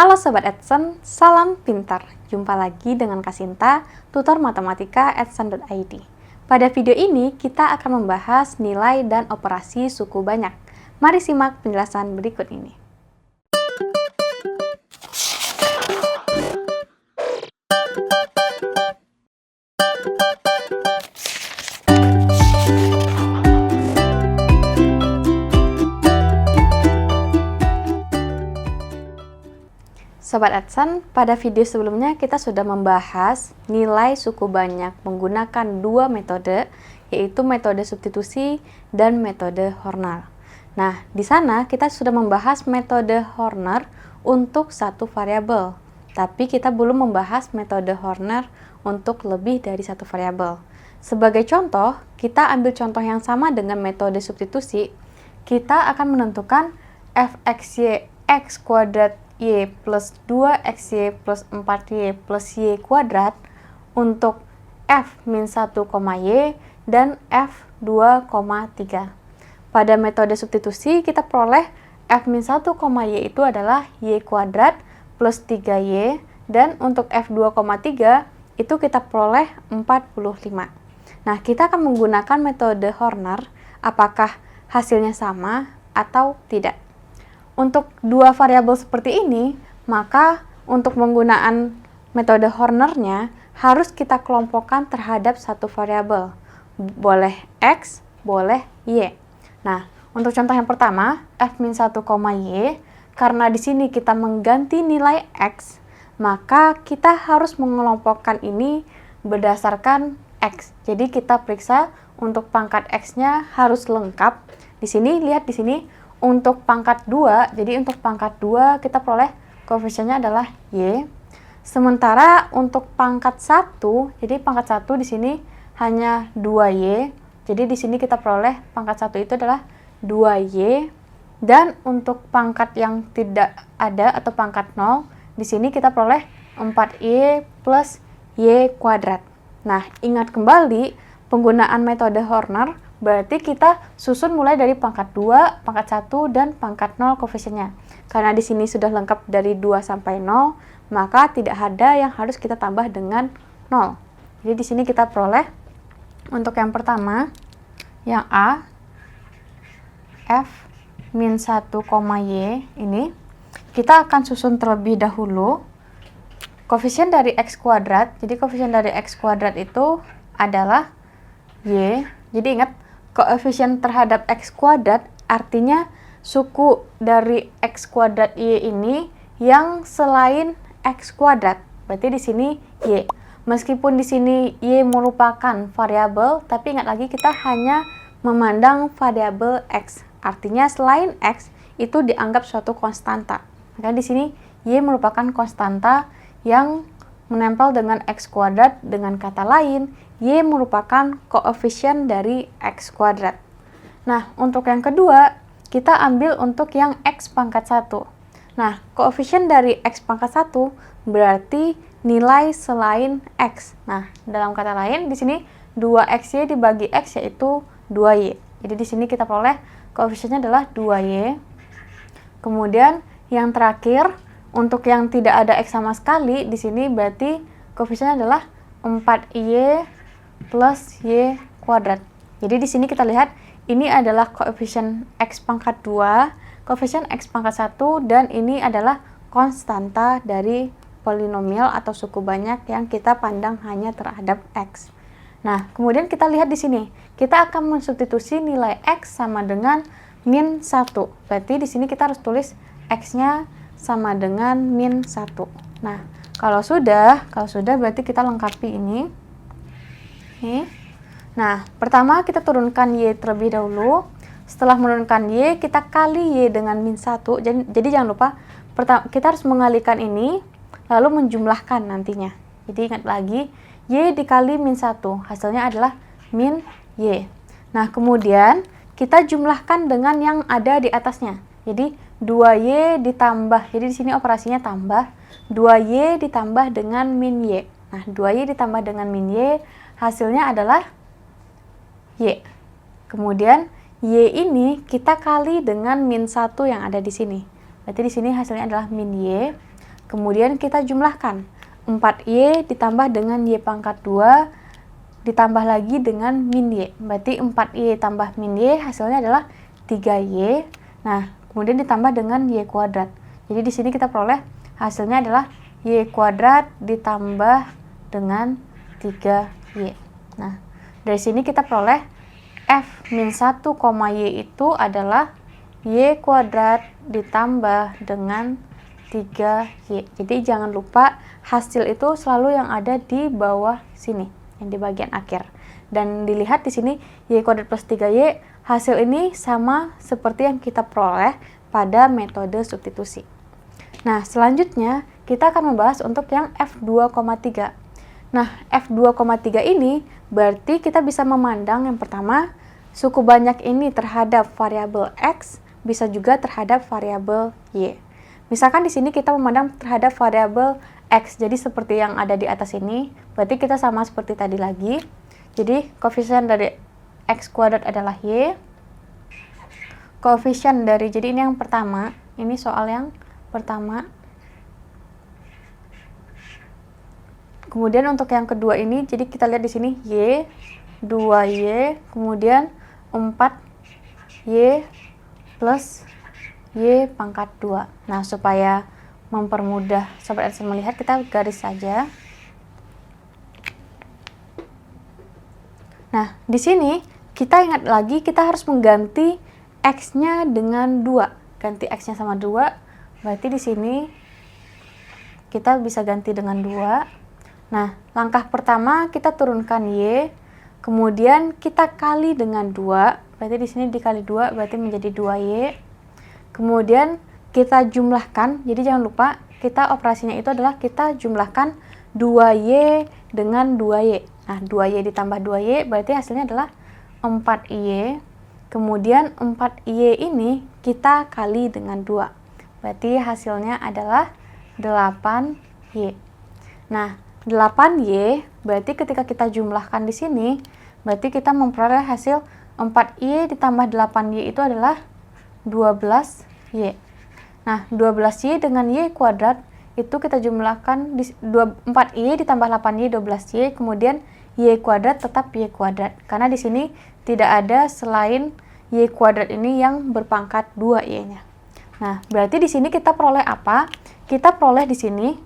Halo Sobat Edson, salam pintar. Jumpa lagi dengan Kasinta, tutor matematika edson.id. Pada video ini, kita akan membahas nilai dan operasi suku banyak. Mari simak penjelasan berikut ini. Sobat Edson, pada video sebelumnya kita sudah membahas nilai suku banyak menggunakan dua metode, yaitu metode substitusi dan metode Horner. Nah, di sana kita sudah membahas metode Horner untuk satu variabel, tapi kita belum membahas metode Horner untuk lebih dari satu variabel. Sebagai contoh, kita ambil contoh yang sama dengan metode substitusi. Kita akan menentukan fxy x kuadrat y plus 2xy plus 4y plus y kuadrat untuk f min 1, y dan f 2, 3. Pada metode substitusi kita peroleh f min 1, y itu adalah y kuadrat plus 3y, dan untuk f 2, 3 itu kita peroleh 45. Nah, kita akan menggunakan metode Horner apakah hasilnya sama atau tidak. Untuk dua variabel seperti ini, maka untuk penggunaan metode Hornernya harus kita kelompokkan terhadap satu variabel. Boleh x, boleh y. Nah, untuk contoh yang pertama, f min 1, y, karena di sini kita mengganti nilai x, maka kita harus mengelompokkan ini berdasarkan x. Jadi kita periksa untuk pangkat x-nya harus lengkap. Di sini, lihat di sini. Untuk pangkat 2, jadi untuk pangkat 2 kita peroleh koefisiennya adalah y. Sementara untuk pangkat 1, jadi pangkat 1 di sini hanya 2y. Jadi di sini kita peroleh pangkat 1 itu adalah 2y. Dan untuk pangkat yang tidak ada atau pangkat 0, di sini kita peroleh 4y plus y kuadrat. Nah, ingat kembali penggunaan metode Horner berarti kita susun mulai dari pangkat 2, pangkat 1, dan pangkat 0 koefisiennya. Karena di sini sudah lengkap dari 2 sampai 0, maka tidak ada yang harus kita tambah dengan 0. Jadi di sini kita peroleh untuk yang pertama, yang A, f min 1, y ini, kita akan susun terlebih dahulu koefisien dari x kuadrat. Jadi koefisien dari x kuadrat itu adalah y. Jadi ingat, koefisien terhadap x kuadrat artinya suku dari x kuadrat y ini yang selain x kuadrat. Berarti di sini y. Meskipun di sini y merupakan variabel, tapi ingat lagi kita hanya memandang variabel x. Artinya selain x itu dianggap suatu konstanta. Maka di sini y merupakan konstanta yang menempel dengan x kuadrat. Dengan kata lain, y merupakan koefisien dari x kuadrat. Nah, untuk yang kedua, kita ambil untuk yang x pangkat 1. Nah, koefisien dari x pangkat 1 berarti nilai selain x. Nah, dalam kata lain, di sini 2xy dibagi x yaitu 2y. Jadi di sini kita peroleh koefisiennya adalah 2y. Kemudian yang terakhir, untuk yang tidak ada x sama sekali, di sini berarti koefisiennya adalah 4y plus y kuadrat. Jadi di sini kita lihat ini adalah koefisien x pangkat 2, koefisien x pangkat 1, dan ini adalah konstanta dari polinomial atau suku banyak yang kita pandang hanya terhadap x. Nah, kemudian kita lihat di sini, kita akan mensubstitusi nilai x sama dengan min 1. Berarti di sini kita harus tulis x-nya sama dengan min 1. Nah, kalau sudah berarti kita lengkapi ini. Nah, pertama kita turunkan y terlebih dahulu. Setelah menurunkan y, kita kali y dengan min 1. Jadi jangan lupa, kita harus mengalikan ini, lalu menjumlahkan nantinya. Jadi ingat lagi, y dikali min 1, hasilnya adalah min y. Nah, kemudian kita jumlahkan dengan yang ada di atasnya. Jadi 2y ditambah, jadi di sini operasinya tambah, 2y ditambah dengan min y. Nah, 2y ditambah dengan min y, hasilnya adalah y. Kemudian y ini kita kali dengan min 1 yang ada di sini. Berarti di sini hasilnya adalah min y. Kemudian kita jumlahkan 4Y ditambah dengan Y pangkat 2 ditambah lagi dengan min Y. Berarti 4Y tambah min Y hasilnya adalah 3Y. Nah, kemudian ditambah dengan Y kuadrat. Jadi di sini kita peroleh hasilnya adalah Y kuadrat ditambah dengan 3Y. Nah, dari sini kita peroleh F-1, Y itu adalah Y kuadrat ditambah dengan 3Y. Jadi jangan lupa hasil itu selalu yang ada di bawah sini, yang di bagian akhir. Dan dilihat di sini Y kuadrat plus 3Y, hasil ini sama seperti yang kita peroleh pada metode substitusi. Nah, selanjutnya kita akan membahas untuk yang F2,3. Nah, F2,3 ini berarti kita bisa memandang yang pertama, suku banyak ini terhadap variabel X, bisa juga terhadap variabel Y. Misalkan di sini kita memandang terhadap variabel X, jadi seperti yang ada di atas ini, berarti kita sama seperti tadi lagi. Jadi, koefisien dari X kuadrat adalah Y. Koefisien dari, jadi ini yang pertama, ini soal yang pertama. Kemudian untuk yang kedua ini, jadi kita lihat di sini Y, 2Y, kemudian 4Y plus Y pangkat 2. Nah, supaya mempermudah Sobat Edson melihat, kita garis saja. Nah, di sini kita ingat lagi, kita harus mengganti X-nya dengan 2. Ganti X-nya sama 2, berarti di sini kita bisa ganti dengan 2. Nah, langkah pertama kita turunkan Y, kemudian kita kali dengan 2, berarti di sini dikali 2, berarti menjadi 2Y. Kemudian kita jumlahkan, jadi jangan lupa kita operasinya itu adalah kita jumlahkan 2Y dengan 2Y. Nah, 2Y ditambah 2Y berarti hasilnya adalah 4Y. Kemudian 4Y ini kita kali dengan 2. Berarti hasilnya adalah 8Y. Nah, 8Y berarti ketika kita jumlahkan di sini, berarti kita memperoleh hasil 4Y ditambah 8Y itu adalah 12Y. Nah, 12Y dengan Y kuadrat itu kita jumlahkan 4Y ditambah 8Y 12Y, kemudian Y kuadrat tetap Y kuadrat. Karena di sini tidak ada selain Y kuadrat ini yang berpangkat 2Y-nya. Nah, berarti di sini kita peroleh apa? Kita peroleh di sini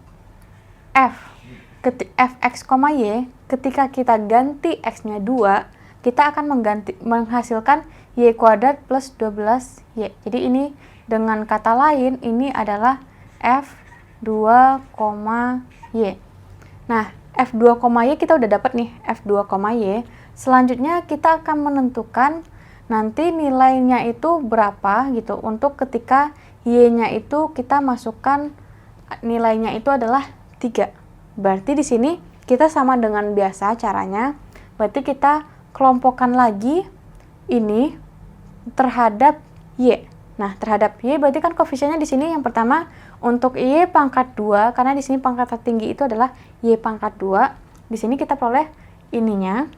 Fx, Y, ketika kita ganti X-nya 2, kita akan menghasilkan Y kuadrat plus 12Y. Jadi ini dengan kata lain, ini adalah F2,Y. Nah, F2,Y kita udah dapat nih, F2,Y. Selanjutnya kita akan menentukan nanti nilainya itu berapa gitu. Untuk ketika Y-nya itu kita masukkan nilainya itu adalah 3. Berarti di sini kita sama dengan biasa caranya. Berarti kita kelompokkan lagi ini terhadap Y. Nah, terhadap Y berarti kan koefisiennya di sini yang pertama untuk Y pangkat 2, karena di sini pangkat tertinggi itu adalah Y pangkat 2. Di sini kita peroleh ininya.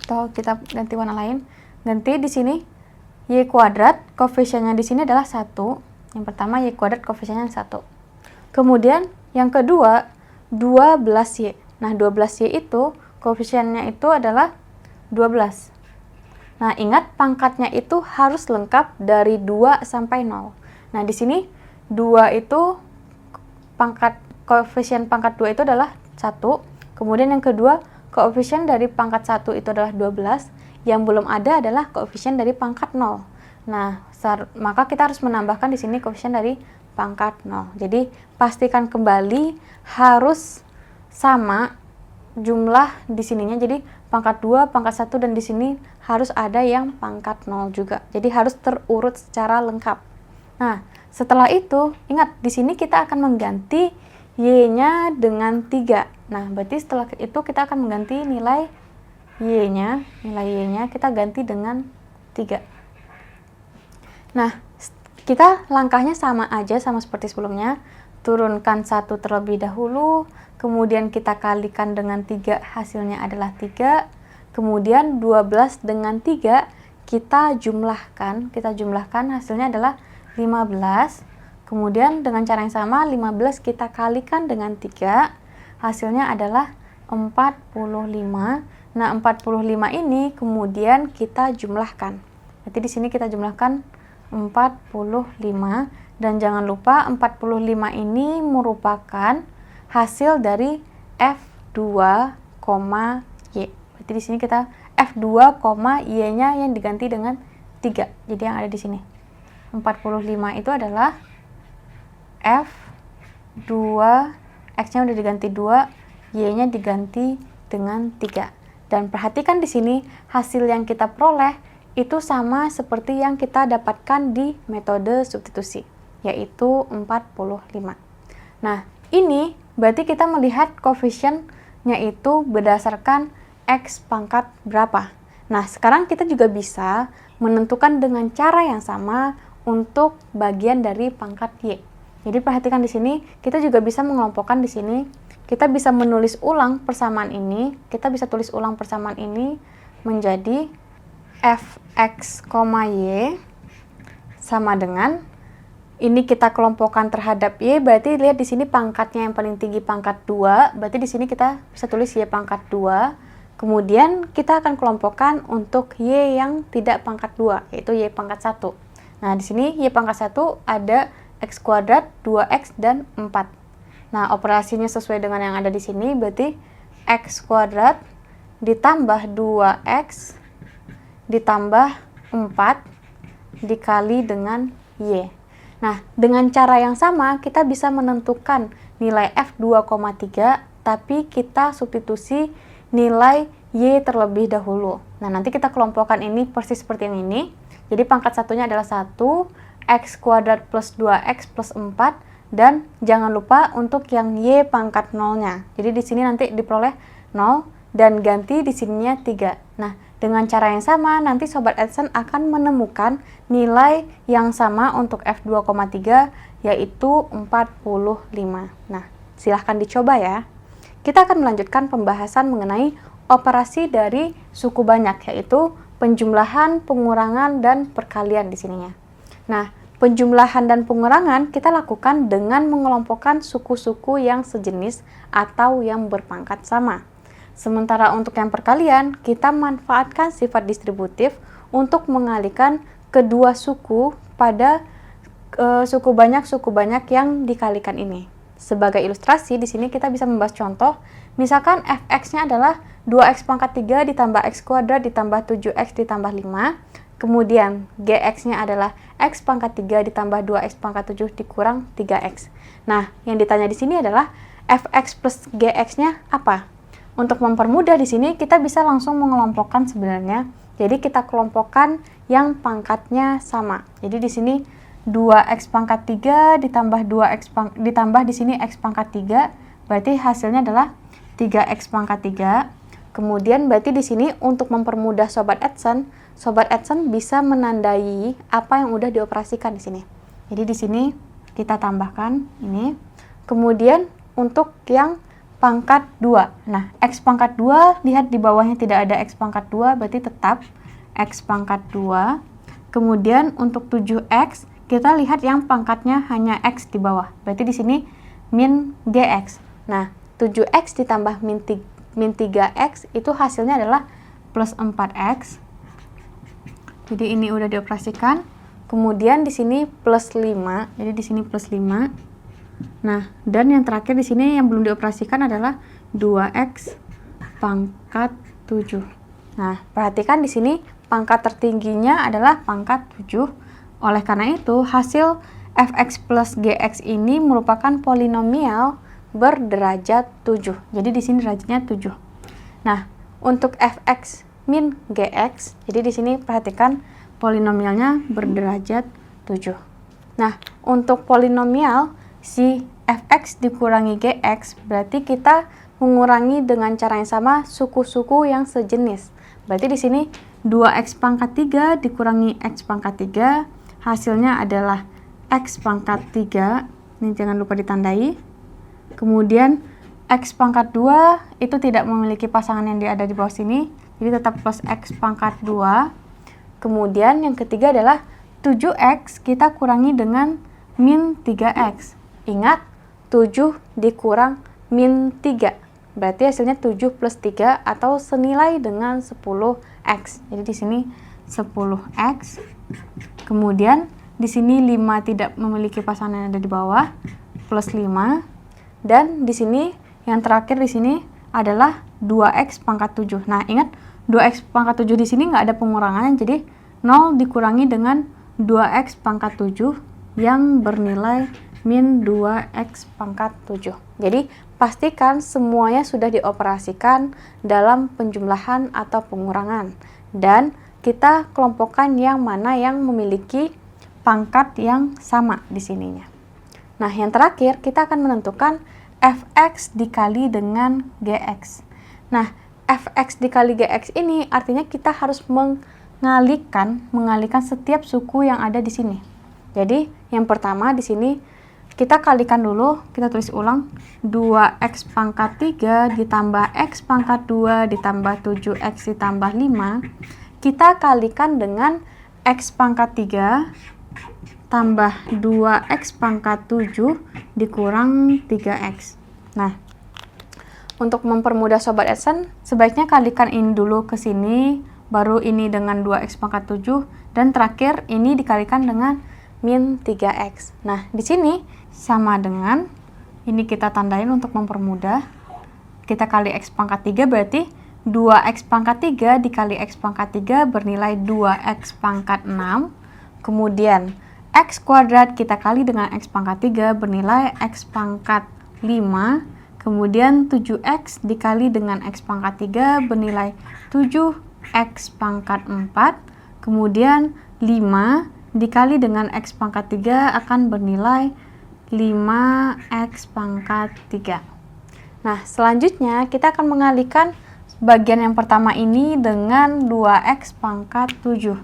Atau kita ganti warna lain. Ganti di sini Y kuadrat, koefisiennya di sini adalah 1. Yang pertama Y kuadrat koefisiennya 1. Kemudian yang kedua 12Y. Nah, 12Y itu koefisiennya itu adalah 12. Nah, ingat pangkatnya itu harus lengkap dari 2 sampai 0. Nah, di sini 2 itu koefisien pangkat 2 itu adalah 1. Kemudian yang kedua, koefisien dari pangkat 1 itu adalah 12. Yang belum ada adalah koefisien dari pangkat 0. Nah, maka kita harus menambahkan di sini koefisien dari pangkat 0. Jadi, pastikan kembali harus sama jumlah di sininya. Jadi, pangkat 2, pangkat 1, dan di sini harus ada yang pangkat 0 juga. Jadi harus terurut secara lengkap. Nah, setelah itu, ingat di sini kita akan mengganti Y-nya dengan 3. Nah, berarti setelah itu kita akan mengganti nilai Y-nya kita ganti dengan 3. Nah, kita langkahnya sama aja, sama seperti sebelumnya. Turunkan 1 terlebih dahulu, kemudian kita kalikan dengan 3, hasilnya adalah 3. Kemudian 12 dengan 3 kita jumlahkan hasilnya adalah 15. Kemudian dengan cara yang sama 15 kita kalikan dengan 3, hasilnya adalah 45. Nah, 45 ini kemudian kita jumlahkan. Berarti di sini kita jumlahkan 45 dan jangan lupa 45 ini merupakan hasil dari F2, Y. Berarti di sini kita F2, Y-nya yang diganti dengan 3. Jadi yang ada di sini 45 itu adalah F2, X-nya udah diganti 2, Y-nya diganti dengan 3. Dan perhatikan di sini hasil yang kita peroleh itu sama seperti yang kita dapatkan di metode substitusi, yaitu 45. Nah, ini berarti kita melihat koefisiennya itu berdasarkan X pangkat berapa. Nah, sekarang kita juga bisa menentukan dengan cara yang sama untuk bagian dari pangkat Y. Jadi perhatikan di sini, kita juga bisa mengelompokkan di sini. Kita bisa menulis ulang persamaan ini. Kita bisa tulis ulang persamaan ini menjadi Fx, Y sama dengan ini kita kelompokkan terhadap Y, berarti lihat di sini pangkatnya yang paling tinggi pangkat 2, berarti di sini kita bisa tulis Y pangkat 2. Kemudian kita akan kelompokkan untuk Y yang tidak pangkat 2, yaitu Y pangkat 1. Nah, di sini Y pangkat 1 ada X kuadrat, 2X, dan 4. Nah, operasinya sesuai dengan yang ada di sini, berarti X kuadrat ditambah 2X ditambah 4 dikali dengan Y. Nah, dengan cara yang sama, kita bisa menentukan nilai F2,3, tapi kita substitusi nilai Y terlebih dahulu. Nah, nanti kita kelompokkan ini persis seperti yang ini. Jadi pangkat satunya adalah 1, X kuadrat plus 2X plus 4, dan jangan lupa untuk yang Y pangkat 0-nya. Jadi di sini nanti diperoleh 0 dan ganti di sininya 3. Nah, dengan cara yang sama nanti Sobat Edson akan menemukan nilai yang sama untuk F2,3 yaitu 45. Nah, silahkan dicoba ya. Kita akan melanjutkan pembahasan mengenai operasi dari suku banyak, yaitu penjumlahan, pengurangan, dan perkalian di sininya. Nah, penjumlahan dan pengurangan kita lakukan dengan mengelompokkan suku-suku yang sejenis atau yang berpangkat sama. Sementara untuk yang perkalian, kita manfaatkan sifat distributif untuk mengalihkan kedua suku pada suku banyak yang dikalikan ini. Sebagai ilustrasi, di sini kita bisa membahas contoh. Misalkan fx-nya adalah 2x pangkat 3 ditambah x kuadrat ditambah 7x ditambah 5. Kemudian gx-nya adalah x pangkat 3 ditambah 2x pangkat 7 dikurang 3x. Nah, yang ditanya di sini adalah fx plus gx-nya apa? Untuk mempermudah di sini kita bisa langsung mengelompokkan sebenarnya. Jadi kita kelompokkan yang pangkatnya sama. Jadi di sini 2x pangkat 3 ditambah ditambah di sini x pangkat 3, berarti hasilnya adalah 3x pangkat 3. Kemudian berarti di sini untuk mempermudah Sobat Edson bisa menandai apa yang udah dioperasikan di sini. Jadi di sini kita tambahkan ini. Kemudian untuk yang pangkat 2. Nah, x pangkat 2, lihat di bawahnya tidak ada x pangkat 2, berarti tetap x pangkat 2. Kemudian untuk 7x, kita lihat yang pangkatnya hanya x di bawah. Berarti di sini min gx. Nah, 7x ditambah min 3x itu hasilnya adalah plus 4x. Jadi ini udah dioperasikan. Kemudian di sini plus 5. Jadi di sini plus 5. Nah, dan yang terakhir di sini yang belum dioperasikan adalah 2x pangkat 7. Nah, perhatikan di sini pangkat tertingginya adalah pangkat 7. Oleh karena itu, hasil fx plus gx ini merupakan polinomial berderajat 7. Jadi di sini derajatnya 7. Nah, untuk fx min gx, jadi di sini perhatikan polinomialnya berderajat 7. Nah, untuk polinomial si fx dikurangi gx, berarti kita mengurangi dengan cara yang sama suku-suku yang sejenis. Berarti di sini 2x pangkat 3 dikurangi x pangkat 3, hasilnya adalah x pangkat 3. Ini jangan lupa ditandai. Kemudian x pangkat 2 itu tidak memiliki pasangan yang ada di bawah sini, jadi tetap plus x pangkat 2. Kemudian yang ketiga adalah 7x kita kurangi dengan min 3x. Ingat, 7 dikurang min 3. Berarti hasilnya 7 plus 3 atau senilai dengan 10x. Jadi di sini 10x. Kemudian di sini 5 tidak memiliki pasangan yang ada di bawah, plus 5. Dan di sini yang terakhir di sini adalah 2x pangkat 7. Nah, ingat 2x pangkat 7 di sini nggak ada pengurangan, jadi 0 dikurangi dengan 2x pangkat 7 yang bernilai min 2x pangkat 7. Jadi, pastikan semuanya sudah dioperasikan dalam penjumlahan atau pengurangan. Dan kita kelompokkan yang mana yang memiliki pangkat yang sama di sininya. Nah, yang terakhir kita akan menentukan fx dikali dengan gx. Nah, fx dikali gx ini artinya kita harus mengalihkan setiap suku yang ada di sini. Jadi, yang pertama di sini kita kalikan dulu, kita tulis ulang 2x pangkat 3 ditambah x pangkat 2 ditambah 7x ditambah 5. Kita kalikan dengan x pangkat 3 tambah 2x pangkat 7 dikurang 3x. Nah, untuk mempermudah Sobat Adsense, sebaiknya kalikan ini dulu ke sini, baru ini dengan 2x pangkat 7, dan terakhir ini dikalikan dengan min 3x. Nah, di sini sama dengan, ini kita tandain untuk mempermudah, kita kali x pangkat 3 berarti 2x pangkat 3 dikali x pangkat 3 bernilai 2x pangkat 6, kemudian x kuadrat kita kali dengan x pangkat 3 bernilai x pangkat 5, kemudian 7x dikali dengan x pangkat 3 bernilai 7x pangkat 4, kemudian 5 dikali dengan x pangkat 3 akan bernilai 5x pangkat 3. Nah, selanjutnya kita akan mengalihkan bagian yang pertama ini dengan 2x pangkat 7.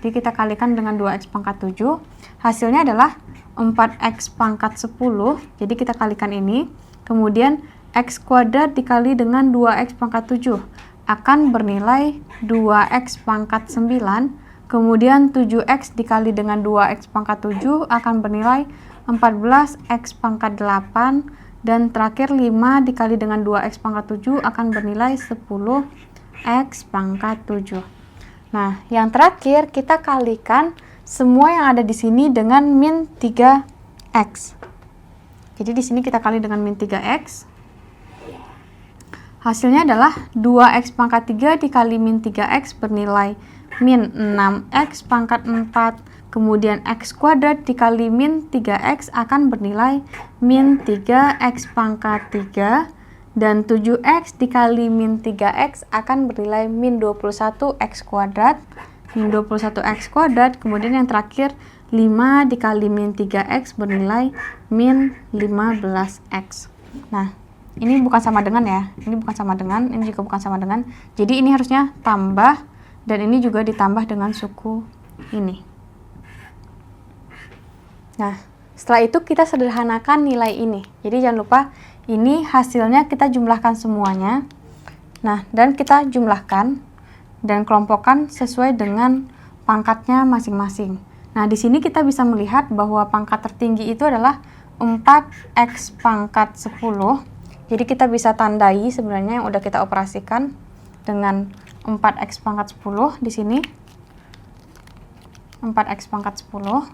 Jadi kita kalikan dengan 2x pangkat 7. Hasilnya adalah 4x pangkat 10. Jadi kita kalikan ini. Kemudian x kuadrat dikali dengan 2x pangkat 7 akan bernilai 2x pangkat 9. Kemudian 7x dikali dengan 2x pangkat 7 akan bernilai 14x pangkat 8. Dan terakhir 5 dikali dengan 2x pangkat 7 akan bernilai 10x pangkat 7. Nah, yang terakhir kita kalikan semua yang ada di sini dengan min 3x. Jadi di sini kita kali dengan min 3x. Hasilnya adalah 2x pangkat 3 dikali min 3x bernilai min 6x pangkat 4. Kemudian x kuadrat dikali min 3x akan bernilai min 3x pangkat 3. Dan 7x dikali min 3x akan bernilai min 21x kuadrat. Min 21x kuadrat. Kemudian yang terakhir 5 dikali min 3x bernilai min 15x. Nah, ini bukan sama dengan ya. Ini bukan sama dengan, ini juga bukan sama dengan. Jadi ini harusnya tambah, dan ini juga ditambah dengan suku ini. Nah, setelah itu kita sederhanakan nilai ini. Jadi jangan lupa, ini hasilnya kita jumlahkan semuanya. Nah, dan kita jumlahkan dan kelompokkan sesuai dengan pangkatnya masing-masing. Nah, di sini kita bisa melihat bahwa pangkat tertinggi itu adalah 4x pangkat 10. Jadi kita bisa tandai sebenarnya yang udah kita operasikan dengan 4x pangkat 10 di sini. 4x pangkat 10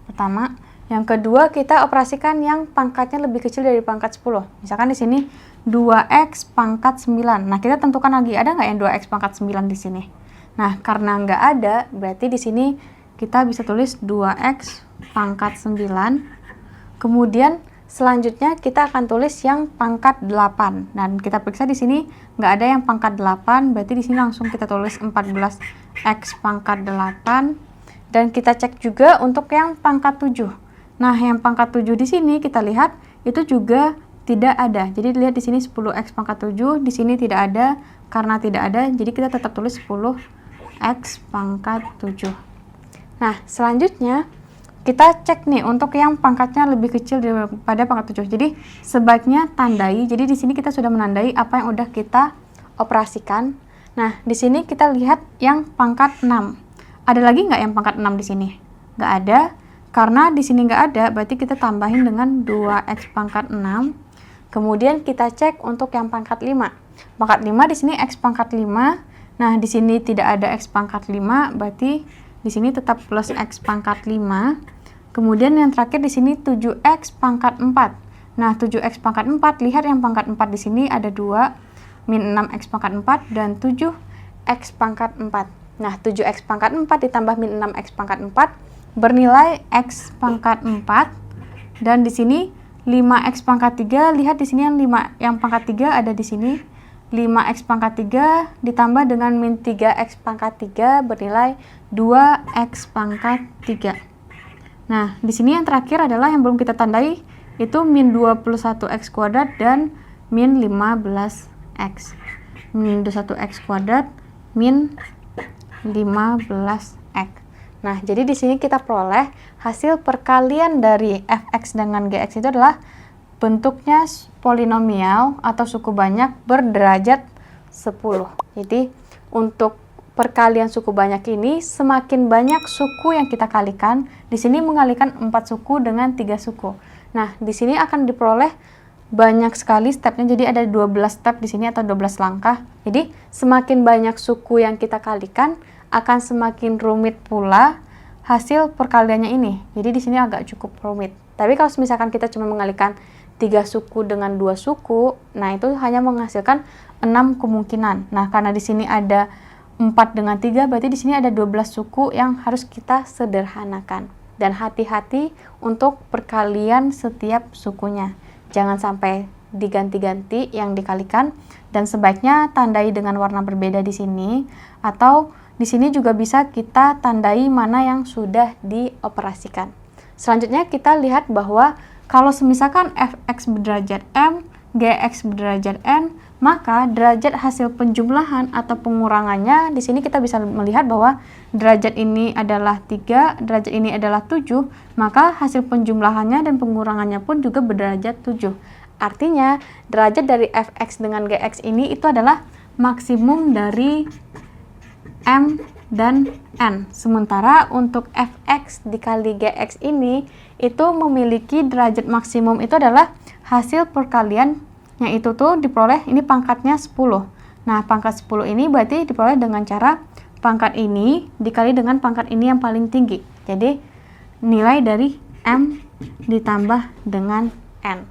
pertama. Yang kedua, kita operasikan yang pangkatnya lebih kecil dari pangkat 10. Misalkan di sini 2x pangkat 9. Nah, kita tentukan lagi, ada nggak yang 2x pangkat 9 di sini? Nah, karena nggak ada, berarti di sini kita bisa tulis 2x pangkat 9. Kemudian, selanjutnya kita akan tulis yang pangkat 8. Dan kita periksa di sini nggak ada yang pangkat 8, berarti di sini langsung kita tulis 14x pangkat 8. Dan kita cek juga untuk yang pangkat 7. Nah, yang pangkat 7 di sini kita lihat itu juga tidak ada. Jadi lihat di sini 10x pangkat 7, di sini tidak ada. Karena tidak ada, jadi kita tetap tulis 10x pangkat 7. Nah, selanjutnya kita cek nih untuk yang pangkatnya lebih kecil daripada pangkat 7. Jadi sebaiknya tandai. Jadi di sini kita sudah menandai apa yang udah kita operasikan. Nah, di sini kita lihat yang pangkat 6. Ada lagi nggak yang pangkat 6 di sini? Nggak ada. karena di sini nggak ada, berarti kita tambahin dengan 2x pangkat 6. Kemudian kita cek untuk yang pangkat 5. Pangkat 5 di sini x pangkat 5. Nah, di sini tidak ada x pangkat 5, berarti di sini tetap plus x pangkat 5. Kemudian yang terakhir di sini 7x pangkat 4. Nah, 7x pangkat 4, lihat yang pangkat 4 di sini ada 2, min 6x pangkat 4, dan 7x pangkat 4. Nah, 7x pangkat 4 ditambah min 6x pangkat 4 bernilai x pangkat 4. Dan di sini 5x pangkat 3, lihat di sini yang pangkat 3 ada di sini. 5x pangkat 3 ditambah dengan min 3x pangkat 3 bernilai 2x pangkat 3. Nah, di sini yang terakhir adalah yang belum kita tandai, itu min 21x kuadrat dan min 15x. Min 21x kuadrat, min 15x. Nah, jadi di sini kita peroleh hasil perkalian dari fx dengan gx itu adalah bentuknya polinomial atau suku banyak berderajat 10. Jadi, untuk perkalian suku banyak ini, semakin banyak suku yang kita kalikan. Di sini mengalikan 4 suku dengan 3 suku. Nah, di sini akan diperoleh banyak sekali stepnya, jadi ada 12 step di sini atau 12 langkah. Jadi, semakin banyak suku yang kita kalikan, akan semakin rumit pula hasil perkaliannya ini. Jadi, di sini agak cukup rumit. Tapi kalau misalkan kita cuma mengalikan 3 suku dengan 2 suku, nah itu hanya menghasilkan 6 kemungkinan. Nah, karena di sini ada 4 dengan 3, berarti di sini ada 12 suku yang harus kita sederhanakan. Dan hati-hati untuk perkalian setiap sukunya. Jangan sampai diganti-ganti yang dikalikan, dan sebaiknya tandai dengan warna berbeda di sini, atau di sini juga bisa kita tandai mana yang sudah dioperasikan. Selanjutnya kita lihat bahwa kalau misalkan fx berderajat m, gx berderajat n, maka derajat hasil penjumlahan atau pengurangannya di sini kita bisa melihat bahwa derajat ini adalah 3, derajat ini adalah 7, maka hasil penjumlahannya dan pengurangannya pun juga berderajat 7. Artinya, derajat dari fx dengan gx ini itu adalah maksimum dari m dan n. Sementara untuk fx dikali gx ini itu memiliki derajat maksimum itu adalah hasil perkalian yang itu tuh diperoleh, ini pangkatnya 10. Nah, pangkat 10 ini berarti diperoleh dengan cara pangkat ini dikali dengan pangkat ini yang paling tinggi. Jadi, nilai dari m ditambah dengan n.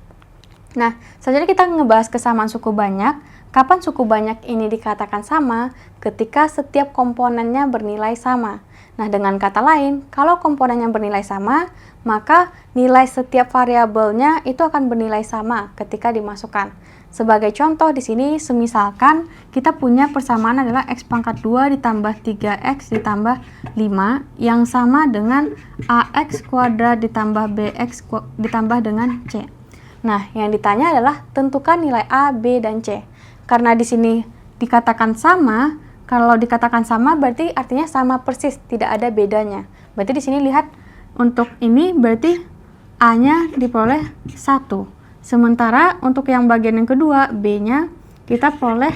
Nah, selanjutnya kita ngebahas kesamaan suku banyak. Kapan suku banyak ini dikatakan sama? Ketika setiap komponennya bernilai sama. Nah, dengan kata lain, kalau komponennya bernilai sama, maka nilai setiap variabelnya itu akan bernilai sama ketika dimasukkan. Sebagai contoh di sini, semisalkan kita punya persamaan adalah x pangkat 2 ditambah 3x ditambah 5 yang sama dengan ax kuadrat ditambah bx ditambah dengan c. Nah, yang ditanya adalah tentukan nilai a, b, dan c. Karena di sini dikatakan sama, kalau dikatakan sama berarti artinya sama persis, tidak ada bedanya. Berarti di sini lihat untuk ini berarti a-nya diperoleh 1. Sementara untuk yang bagian yang kedua, b-nya kita peroleh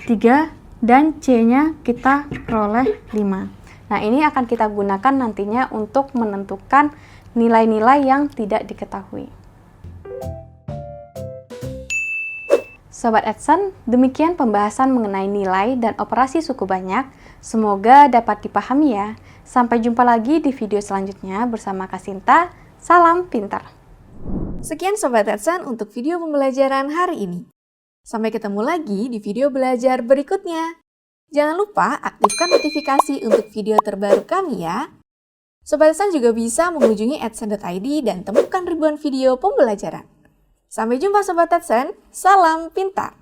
3 dan c-nya kita peroleh 5. Nah, ini akan kita gunakan nantinya untuk menentukan nilai-nilai yang tidak diketahui. Sobat Edson, demikian pembahasan mengenai nilai dan operasi suku banyak. Semoga dapat dipahami ya. Sampai jumpa lagi di video selanjutnya bersama Kasinta. Salam pintar. Sekian Sobat Edson untuk video pembelajaran hari ini. Sampai ketemu lagi di video belajar berikutnya. Jangan lupa aktifkan notifikasi untuk video terbaru kami ya. Sobat Edson juga bisa mengunjungi edson.id dan temukan ribuan video pembelajaran. Sampai jumpa Sobat Edson, salam pintar!